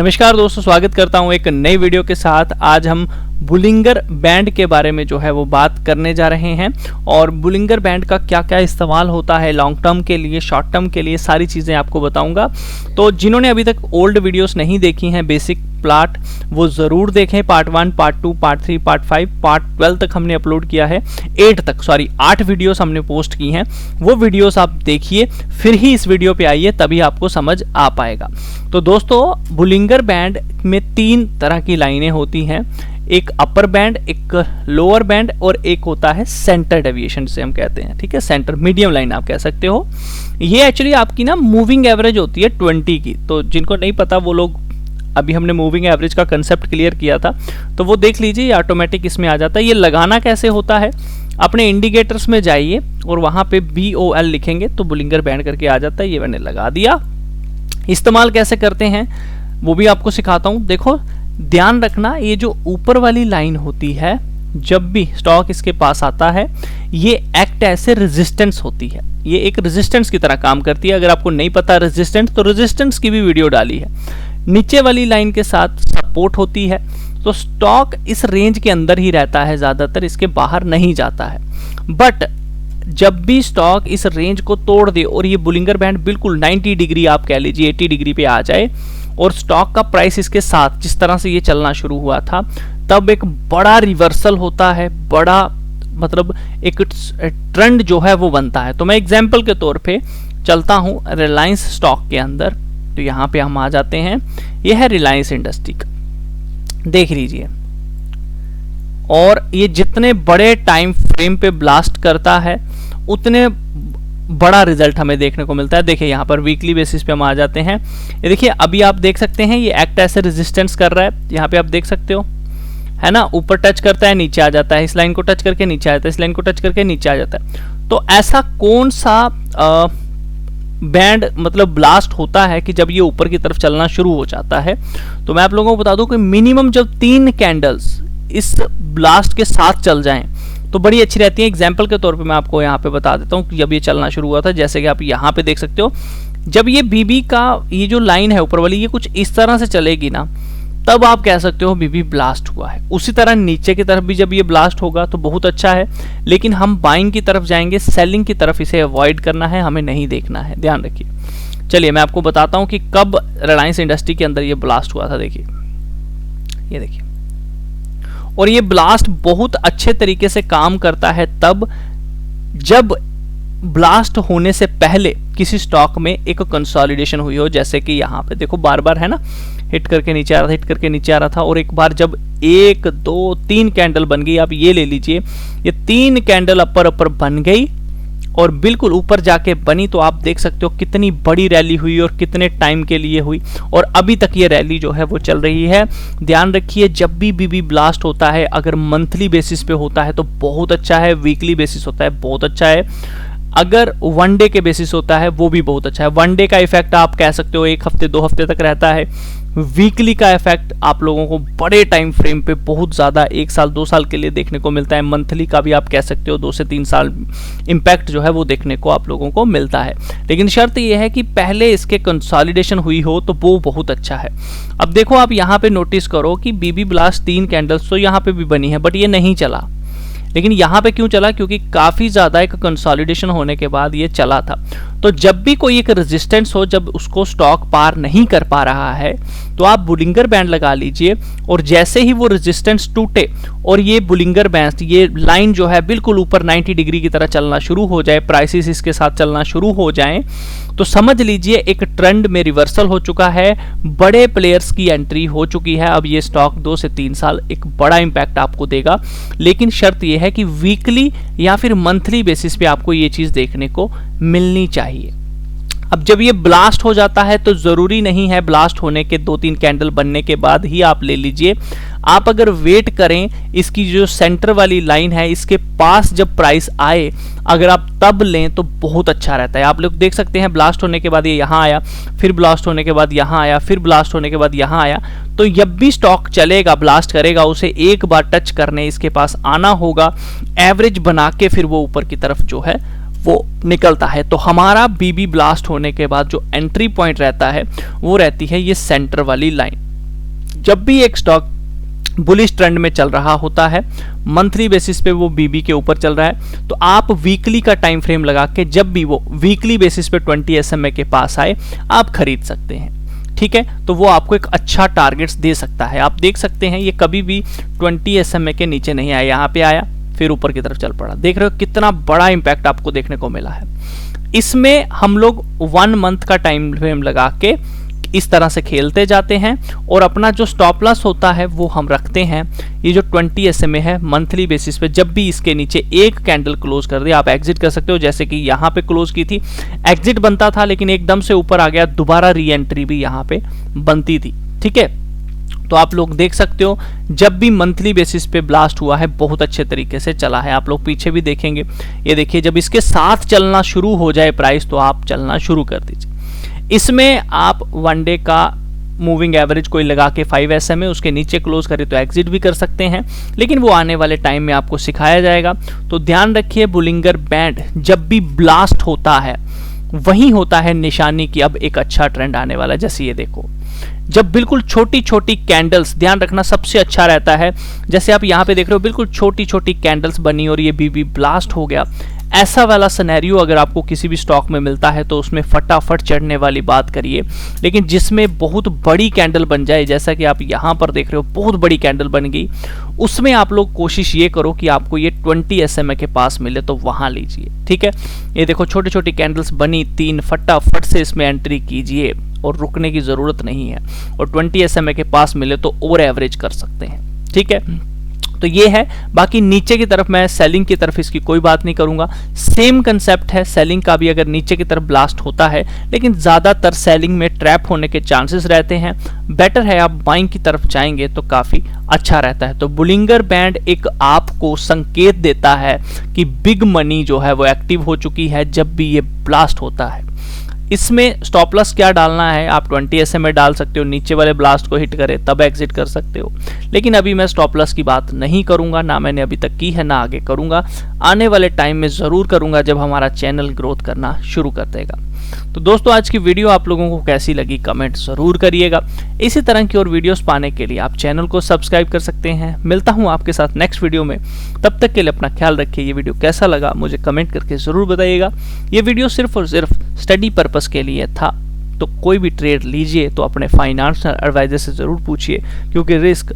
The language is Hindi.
नमस्कार दोस्तों, स्वागत करता हूं एक नई वीडियो के साथ। आज हम बुलिंगर बैंड के बारे में जो है वो बात करने जा रहे हैं और बुलिंगर बैंड का क्या क्या इस्तेमाल होता है लॉन्ग टर्म के लिए, शॉर्ट टर्म के लिए, सारी चीज़ें आपको बताऊंगा। तो जिन्होंने अभी तक ओल्ड वीडियोस नहीं देखी हैं बेसिक प्लाट, वो ज़रूर देखें। Part 1, part 2, part 3, part 5, part 12 तक हमने अपलोड किया है। 8 वीडियोस हमने पोस्ट की हैं। वो वीडियोस आप देखिए, फिर ही इस वीडियो पे आइए, तभी आपको समझ आ पाएगा। तो दोस्तों, बुलिंगर बैंड में 3 तरह की लाइनें होती हैं। एक अपर बैंड, एक लोअर बैंड और एक होता है सेंटर डेविएशन जिसे हम कहते हैं। ठीक है, सेंटर मीडियम लाइन आप कह सकते हो। ये एक्चुअली आपकी ना मूविंग एवरेज होती है 20 की। तो जिनको नहीं पता वो लोग, अभी हमने मूविंग एवरेज का कंसेप्ट क्लियर किया था, तो वो देख लीजिए, ये ऑटोमेटिक इसमें आ जाता है। ये लगाना कैसे होता है, अपने इंडिकेटर्स में जाइए और वहाँ पे BOL लिखेंगे तो बुलिंगर बैंड करके आ जाता है। ये मैंने लगा दिया। इस्तेमाल कैसे करते हैं वो भी आपको सिखाता हूँ। देखो, ध्यान रखना, ये जो ऊपर वाली लाइन होती है, जब भी स्टॉक इसके पास आता है, ये एक्ट ऐसे रेजिस्टेंस होती है। ये एक रेजिस्टेंस की तरह काम करती है। अगर आपको नहीं पता रेजिस्टेंस, तो रेजिस्टेंस की भी वीडियो डाली है। नीचे वाली लाइन के साथ सपोर्ट होती है। तो स्टॉक इस रेंज के अंदर ही रहता है, ज़्यादातर इसके बाहर नहीं जाता है। बट जब भी स्टॉक इस रेंज को तोड़ दे और ये बुलिंगर बैंड बिल्कुल 90 डिग्री, आप कह लीजिए 80 डिग्री पे आ जाए, और स्टॉक का प्राइस इसके साथ जिस तरह से ये चलना शुरू हुआ था, तब एक बड़ा रिवर्सल होता है। बड़ा मतलब एक ट्रेंड जो है वो बनता है। तो मैं एग्जांपल के तौर पे चलता हूँ रिलायंस स्टॉक के अंदर। तो यहाँ पे हम आ जाते हैं। ये है रिलायंस इंडस्ट्री का, देख लीजिए। और ये जितने बड़े टाइम फ्रेम पे ब्लास्ट करता है, उतने बड़ा रिजल्ट हमें देखने को मिलता है। देखिए, यहाँ पर वीकली बेसिस पे हम आ जाते हैं। ये देखिए, अभी आप देख सकते हैं ये एक्ट ऐसे रेजिस्टेंस कर रहा है। यहाँ पे आप देख सकते हो, है ना, ऊपर टच करता है, नीचे आ जाता है, इस लाइन को टच करके नीचे आ जाता है, इस लाइन को टच करके नीचे आ जाता है। तो ऐसा कौन सा बैंड मतलब ब्लास्ट होता है कि जब ये ऊपर की तरफ चलना शुरू हो जाता है? तो मैं आप लोगों को बता दूं कि मिनिमम जब 3 कैंडल्स इस ब्लास्ट के साथ चल जाएं तो बड़ी अच्छी रहती है। एग्जाम्पल के तौर पे मैं आपको यहाँ पे बता देता हूँ कि जब ये चलना शुरू हुआ था, जैसे कि आप यहाँ पे देख सकते हो, जब ये BB का ये जो लाइन है ऊपर वाली, ये कुछ इस तरह से चलेगी ना, तब आप कह सकते हो BB ब्लास्ट हुआ है। उसी तरह नीचे की तरफ भी जब ये ब्लास्ट होगा तो बहुत अच्छा है, लेकिन हम बाइंग की तरफ जाएंगे, सेलिंग की तरफ इसे अवॉइड करना है, हमें नहीं देखना है, ध्यान रखिए। चलिए मैं आपको बताता हूँ कि कब रिलायंस इंडस्ट्री के अंदर ये ब्लास्ट हुआ था। देखिए, ये देखिए, और ये ब्लास्ट बहुत अच्छे तरीके से काम करता है तब जब ब्लास्ट होने से पहले किसी स्टॉक में एक कंसोलिडेशन हुई हो। जैसे कि यहाँ पे देखो, बार बार है ना, हिट करके नीचे आ रहा था, हिट करके नीचे आ रहा था, और एक बार जब 1 2 3 कैंडल बन गई, आप ये ले लीजिए, ये 3 कैंडल अपर बन गई और बिल्कुल ऊपर जाके बनी, तो आप देख सकते हो कितनी बड़ी रैली हुई और कितने टाइम के लिए हुई, और अभी तक ये रैली जो है वो चल रही है। ध्यान रखिए, जब भी BB ब्लास्ट होता है, अगर मंथली बेसिस पे होता है तो बहुत अच्छा है, वीकली बेसिस होता है बहुत अच्छा है, अगर 1 डे के बेसिस होता है वो भी बहुत अच्छा है। 1 डे का इफेक्ट आप कह सकते हो 1 हफ्ते 2 हफ्ते तक रहता है। वीकली का इफेक्ट आप लोगों को बड़े टाइम फ्रेम पे बहुत ज़्यादा 1 साल 2 साल के लिए देखने को मिलता है। मंथली का भी आप कह सकते हो 2 से 3 साल इम्पैक्ट जो है वो देखने को आप लोगों को मिलता है। लेकिन शर्त यह है कि पहले इसके कंसोलिडेशन हुई हो तो वो बहुत अच्छा है। अब देखो, आप यहाँ पे नोटिस करो कि BB ब्लास्ट 3 कैंडल्स तो यहाँ पे भी बनी है, बट ये नहीं चला। लेकिन यहाँ पे क्यों चला? क्योंकि काफ़ी ज़्यादा एक कंसोलिडेशन होने के बाद ये चला था। तो जब भी कोई एक रेजिस्टेंस हो, जब उसको स्टॉक पार नहीं कर पा रहा है, तो आप बुलिंगर बैंड लगा लीजिए, और जैसे ही वो रेजिस्टेंस टूटे और ये बुलिंगर बैंड, ये लाइन जो है बिल्कुल ऊपर 90 डिग्री की तरह चलना शुरू हो जाए, प्राइसेस इसके साथ चलना शुरू हो जाएं, तो समझ लीजिए एक ट्रेंड में रिवर्सल हो चुका है, बड़े प्लेयर्स की एंट्री हो चुकी है। अब ये स्टॉक 2 से 3 साल एक बड़ा इंपैक्ट आपको देगा। लेकिन शर्त यह है कि वीकली या फिर मंथली बेसिस पे आपको ये चीज़ देखने को मिलनी चाहिए। अब जब ये ब्लास्ट हो जाता है तो ज़रूरी नहीं है ब्लास्ट होने के 2-3 कैंडल बनने के बाद ही आप ले लीजिए। आप अगर वेट करें, इसकी जो सेंटर वाली लाइन है इसके पास जब प्राइस आए, अगर आप तब लें तो बहुत अच्छा रहता है। आप लोग देख सकते हैं ब्लास्ट होने के बाद ये यहाँ आया, फिर ब्लास्ट होने के बाद यहाँ आया, फिर ब्लास्ट होने के बाद यहाँ आया। तो जब भी स्टॉक चलेगा, ब्लास्ट करेगा, उसे एक बार टच करने इसके पास आना होगा, एवरेज बना के फिर वो ऊपर की तरफ जो है वो निकलता है। तो हमारा BB ब्लास्ट होने के बाद जो एंट्री पॉइंट रहता है वो रहती है ये सेंटर वाली लाइन। जब भी एक स्टॉक बुलिश ट्रेंड में चल रहा होता है, मंथली बेसिस पे वो बीबी के ऊपर चल रहा है, तो आप वीकली का टाइम फ्रेम लगा के जब भी वो वीकली बेसिस पे 20 SMA के पास आए आप खरीद सकते हैं। ठीक है, तो वो आपको एक अच्छा टारगेट्स दे सकता है। आप देख सकते हैं ये कभी भी 20 SMA के नीचे नहीं आया, यहाँ पे आया फिर ऊपर की तरफ चल पड़ा। देख रहे हो कितना बड़ा इंपैक्ट आपको देखने को मिला है। इसमें हम लोग 1 मंथ का टाइम फ्रेम लगा के इस तरह से खेलते जाते हैं और अपना जो स्टॉप लॉस होता है वो हम रखते हैं। ये जो 20 SMA है, मंथली बेसिस पे जब भी इसके नीचे एक कैंडल क्लोज कर दे आप एग्जिट कर सकते हो। जैसे कि यहाँ पे क्लोज की थी, एग्जिट बनता था लेकिन एकदम से ऊपर आ गया, दोबारा री एंट्री भी यहाँ पे बनती थी। ठीक है, तो आप लोग देख सकते हो जब भी मंथली बेसिस पे ब्लास्ट हुआ है बहुत अच्छे तरीके से चला है। आप लोग पीछे भी देखेंगे, ये देखिए जब इसके साथ चलना शुरू हो जाए प्राइस तो आप चलना शुरू कर दीजिए। इसमें आप 1 डे का मूविंग एवरेज कोई लगा के 5 SMA उसके नीचे क्लोज करे तो एग्जिट भी कर सकते हैं, लेकिन वो आने वाले टाइम में आपको सिखाया जाएगा। तो ध्यान रखिए, बुलिंगर बैंड जब भी ब्लास्ट होता है वही होता है निशानी की अब एक अच्छा ट्रेंड आने वाला है। जैसे ये देखो, जब बिल्कुल छोटी छोटी कैंडल्स, ध्यान रखना सबसे अच्छा रहता है, जैसे आप यहाँ पे देख रहे हो बिल्कुल छोटी छोटी कैंडल्स बनी और ये बीबी ब्लास्ट हो गया, ऐसा वाला सिनेरियो अगर आपको किसी भी स्टॉक में मिलता है तो उसमें फटाफट चढ़ने वाली बात करिए। लेकिन जिसमें बहुत बड़ी कैंडल बन जाए, जैसा कि आप यहाँ पर देख रहे हो बहुत बड़ी कैंडल बन गई, उसमें आप लोग कोशिश ये करो कि आपको ये 20 SMA के पास मिले तो वहां लीजिए। ठीक है, ये देखो छोटी छोटी कैंडल्स बनी 3, फटाफट से इसमें एंट्री कीजिए और रुकने की जरूरत नहीं है, और 20 SMA के पास मिले तो ओवर एवरेज कर सकते हैं। ठीक है, तो ये है। बाकी नीचे की तरफ मैं सेलिंग की तरफ इसकी कोई बात नहीं करूंगा, सेम कंसेप्ट है सेलिंग का भी। अगर नीचे की तरफ ब्लास्ट होता है, लेकिन ज्यादातर सेलिंग में ट्रैप होने के चांसेस रहते हैं, बेटर है आप बाइंग की तरफ जाएंगे तो काफी अच्छा रहता है। तो बुलिंगर बैंड एक आपको संकेत देता है कि बिग मनी जो है वो एक्टिव हो चुकी है जब भी ये ब्लास्ट होता है। इसमें स्टॉप लॉस क्या डालना है, आप 20 SMA डाल सकते हो, नीचे वाले ब्लास्ट को हिट करे तब एग्जिट कर सकते हो। लेकिन अभी मैं स्टॉप लॉस की बात नहीं करूंगा, ना मैंने अभी तक की है ना आगे करूंगा, आने वाले टाइम में जरूर करूंगा जब हमारा चैनल ग्रोथ करना शुरू कर देगा। तो दोस्तों आज की वीडियो आप लोगों को कैसी लगी कमेंट जरूर करिएगा। इसी तरह की और वीडियोस पाने के लिए आप चैनल को सब्सक्राइब कर सकते हैं। मिलता हूं आपके साथ नेक्स्ट वीडियो में, तब तक के लिए अपना ख्याल रखिए। ये वीडियो कैसा लगा मुझे कमेंट करके जरूर बताइएगा। ये वीडियो सिर्फ और सिर्फ स्टडी पर्पस के लिए था, तो कोई भी ट्रेड लीजिए तो अपने फाइनेंशियल एडवाइजर से जरूर पूछिए, क्योंकि रिस्क